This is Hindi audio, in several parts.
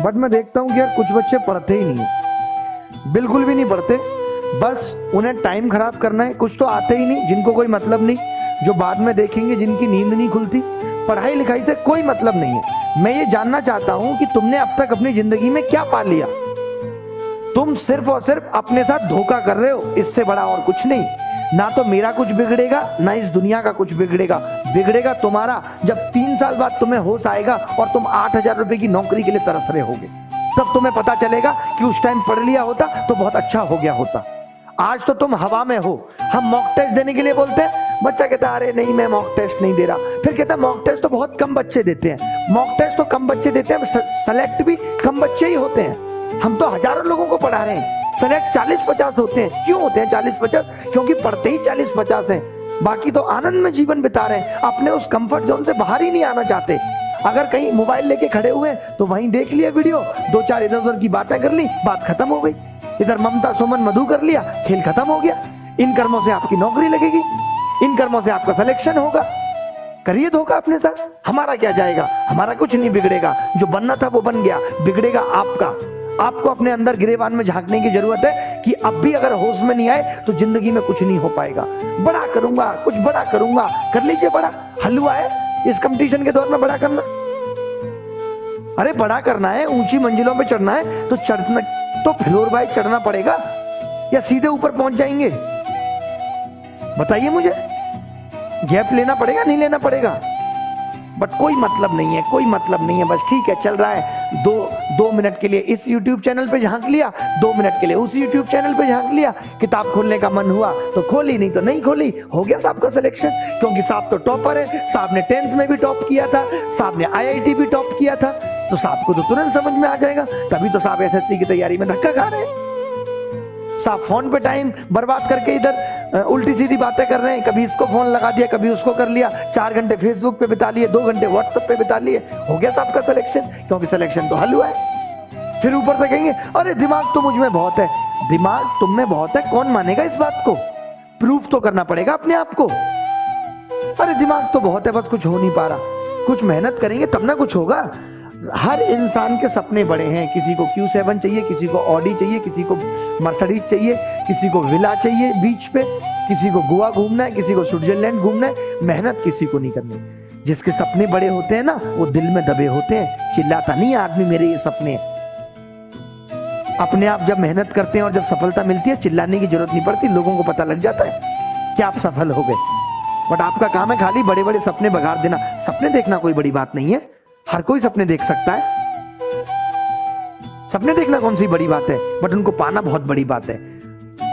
बट मैं देखता हूँ कि यार कुछ बच्चे पढ़ते ही नहीं है, बिल्कुल भी नहीं पढ़ते। बस उन्हें टाइम खराब करना है। कुछ तो आते ही नहीं, जिनको कोई मतलब नहीं, जो बाद में देखेंगे, जिनकी नींद नहीं खुलती। पढ़ाई लिखाई से कोई मतलब नहीं है। मैं ये जानना चाहता हूं कि तुमने अब तक अपनी जिंदगी में क्या पा लिया। तुम सिर्फ और सिर्फ अपने साथ धोखा कर रहे हो, इससे बड़ा और कुछ नहीं। ना तो मेरा कुछ बिगड़ेगा, ना इस दुनिया का कुछ बिगड़ेगा। बिगड़ेगा तुम्हारा जब 3 साल बाद तुम्हें होश आएगा और तुम 8,000 रुपए की नौकरी के लिए तरस रहे होगे। तब तुम्हें पता चलेगा कि उस टाइम पढ़ लिया होता तो बहुत अच्छा हो गया होता। आज तो तुम हवा में हो। हम मॉक टेस्ट देने के लिए बोलते हैं, बच्चा कहता है अरे नहीं मैं मॉक टेस्ट नहीं दे रहा। फिर कहता है मॉक टेस्ट तो बहुत कम बच्चे देते हैं। मॉक टेस्ट तो कम बच्चे देते हैं, सेलेक्ट भी कम बच्चे ही होते हैं। हम तो हजारों लोगों को पढ़ा रहे हैं, सेलेक्ट 40-50 होते हैं। क्यों होते हैं 40-50? क्योंकि पढ़ते ही 40-50 हैं। बाकी तो आनंद में जीवन बिता रहे हैं, अपने उस कंफर्ट जोन से बाहर ही नहीं आना चाहते। अगर कहीं मोबाइल लेके खड़े हुए तो वहीं देख लिया वीडियो, 2-4 इधर उधर की बातें कर ली, बात खत्म हो गई। इधर ममता सुमन मधु कर लिया, खेल खत्म हो गया। इन कर्मों से आपकी नौकरी लगेगी, इन कर्मों से आपका सिलेक्शन होगा। करिए धोखा अपने साथ, हमारा क्या जाएगा? हमारा कुछ नहीं बिगड़ेगा। जो बनना था वो बन गया, बिगड़ेगा आपका। आपको अपने अंदर गिरेबान में झांकने की जरूरत है कि अब भी अगर होश में नहीं आए तो जिंदगी में कुछ नहीं हो पाएगा। बड़ा करूंगा, कुछ बड़ा करूंगा, कर लीजिए बड़ा। हलवा है इस कंपटीशन के दौर में बड़ा करना। अरे बड़ा करना है, ऊंची मंजिलों पे चढ़ना है तो चढ़ना तो फ्लोर बाय चढ़ना पड़ेगा या सीधे ऊपर पहुंच जाएंगे? बताइए मुझे। गैप लेना पड़ेगा, नहीं लेना पड़ेगा? बट कोई मतलब नहीं है, कोई मतलब नहीं है। बस ठीक है, चल रहा है। 2 मिनट के लिए इस YouTube चैनल पे झांक लिया, 2 मिनट के लिए उस YouTube चैनल पे झांक लिया। किताब खोलने का मन हुआ तो खोली, नहीं तो नहीं खोली। हो गया साहब का सिलेक्शन, क्योंकि साहब तो टॉपर है। साहब ने 10th में भी टॉप किया था, साहब ने IIT भी टॉप किया था, तो साहब को तो तुरंत समझ में आ जाएगा। तभी तो साहब SSC की तैयारी में धक्का खा रहे हैं। साहब फोन पे टाइम बर्बाद करके इधर उल्टी सीधी बातें कर रहे हैं। कभी इसको फोन लगा दिया, कभी उसको कर लिया। 4 घंटे फेसबुक पे बिता लिए, 2 घंटे व्हाट्सएप पे बिता लिए। हो गया साहब का सिलेक्शन, क्योंकि सिलेक्शन तो हलवा है। फिर ऊपर से कहेंगे अरे दिमाग तो मुझ में बहुत है। दिमाग तुम में बहुत है, कौन मानेगा इस बात को? प्रूफ तो करना पड़ेगा अपने आप को। अरे दिमाग तो बहुत है, बस कुछ हो नहीं पा रहा। कुछ मेहनत करेंगे तब ना कुछ होगा। हर इंसान के सपने बड़े हैं। किसी को Q7 चाहिए, किसी को ऑडी चाहिए, किसी को मर्सिडीज चाहिए, किसी को विला चाहिए बीच पे, किसी को गोवा घूमना है, किसी को स्विट्जरलैंड घूमना है। मेहनत किसी को नहीं करनी। जिसके सपने बड़े होते हैं ना, वो दिल में दबे होते हैं। चिल्लाता नहीं आदमी मेरे ये सपने। अपने आप जब मेहनत करते हैं और जब सफलता मिलती है, चिल्लाने की जरूरत नहीं पड़ती। लोगों को पता लग जाता है कि आप सफल हो गए। बट आपका काम है खाली बड़े बड़े सपने बगाड़ देना। सपने देखना कोई बड़ी बात नहीं है, हर कोई सपने देख सकता है। सपने देखना कौन सी बड़ी बात है, बट उनको पाना बहुत बड़ी बात है।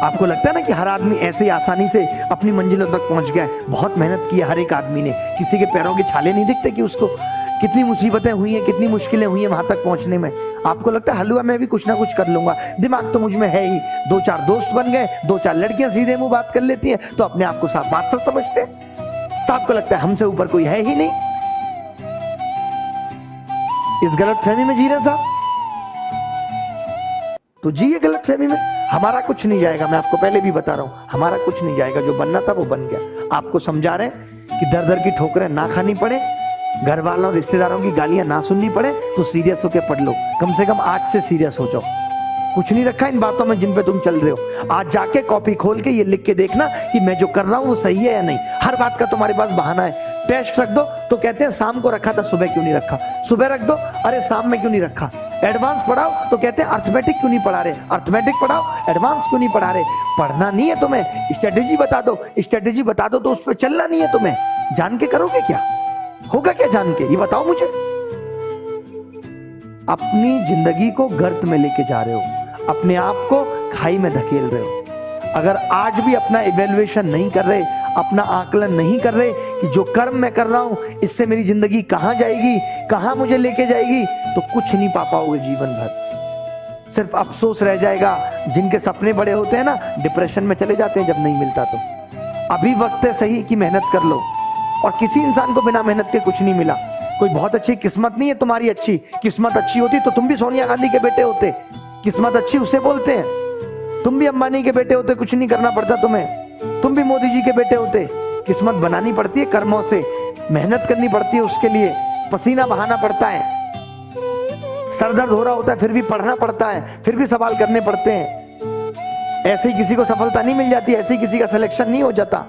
आपको लगता है ना कि हर आदमी ऐसे ही आसानी से अपनी मंजिलों तक पहुंच गया है? बहुत मेहनत की है हर एक आदमी ने। किसी के पैरों के छाले नहीं दिखते कि उसको कितनी मुसीबतें हुई हैं, कितनी मुश्किलें हुई हैं वहां तक पहुंचने में। आपको लगता है हलवा में भी कुछ ना कुछ कर लूंगा, दिमाग तो मुझ में है ही। 2-4 दोस्त बन गए, 2-4 लड़कियां सीधे मुंह बात कर लेती हैं तो अपने आप को साफ बादशाह समझते हैं। साहब को लगता है हमसे ऊपर कोई है ही नहीं। इस गलत फहमी में जी रहे साहब, तो जिए गलत फहमी में। हमारा कुछ नहीं जाएगा, मैं आपको पहले भी बता रहा हूं, हमारा कुछ नहीं जाएगा। जो बनना था वो बन गया। आपको समझा रहे हैं कि दर दर की ठोकरें ना खानी पड़े, घर वालों रिश्तेदारों की गालियां ना सुननी पड़े, तो सीरियस होकर पढ़ लो। कम से कम आज से सीरियस हो जाओ। कुछ नहीं रखा इन बातों में जिन पे तुम चल रहे हो। आज जाके कॉपी खोल के ये लिख के देखना कि मैं जो कर रहा हूं वो सही है या नहीं। हर बात का तुम्हारे पास बहाना है। टेस्ट रख दो तो कहते हैं शाम को रखा था, सुबह क्यों नहीं रखा? सुबह रख दो, अरे शाम में क्यों नहीं रखा? एडवांस पढ़ाओ तो कहते हैं अर्थमेटिक क्यों नहीं पढ़ा रहे? अर्थमेटिक पढ़ाओ, एडवांस क्यों नहीं पढ़ा रहे? पढ़ना नहीं है तुम्हें, स्ट्रेटेजी बता दो। स्ट्रेटेजी बता दो तो उस पर चलना नहीं है तुम्हें। जान के करोगे क्या? होगा क्या जान के? ये बताओ मुझे। अपनी जिंदगी को गर्त में लेके जा रहे हो, अपने आप को खाई में धकेल रहे हो। अगर आज भी अपना इवैल्यूएशन नहीं कर रहे, अपना आकलन नहीं कर रहे कि जो कर्म मैं कर रहा हूं इससे मेरी जिंदगी कहां जाएगी, कहां मुझे लेके जाएगी, तो कुछ नहीं पा पाओगे जीवन भर। सिर्फ अफसोस रह जाएगा। जिनके सपने बड़े होते हैं ना, डिप्रेशन में चले जाते हैं जब नहीं मिलता। तो अभी वक्त है सही कि मेहनत कर लो। और किसी इंसान को बिना मेहनत के कुछ नहीं मिला। कोई बहुत अच्छी किस्मत नहीं है तुम्हारी। अच्छी किस्मत अच्छी होती तो तुम भी सोनिया गांधी के बेटे होते। किस्मत अच्छी उसे बोलते हैं। तुम भी अंबानी के बेटे होते, कुछ नहीं करना पड़ता तुम्हें। तुम भी मोदी जी के बेटे होते। किस्मत बनानी पड़ती है कर्मों से, मेहनत करनी पड़ती है उसके लिए, पसीना बहाना पड़ता है। सर दर्द हो रहा होता है फिर भी पढ़ना पड़ता है, फिर भी सवाल करने पड़ते हैं। ऐसे ही किसी को सफलता नहीं मिल जाती, ऐसे ही किसी का सिलेक्शन नहीं हो जाता।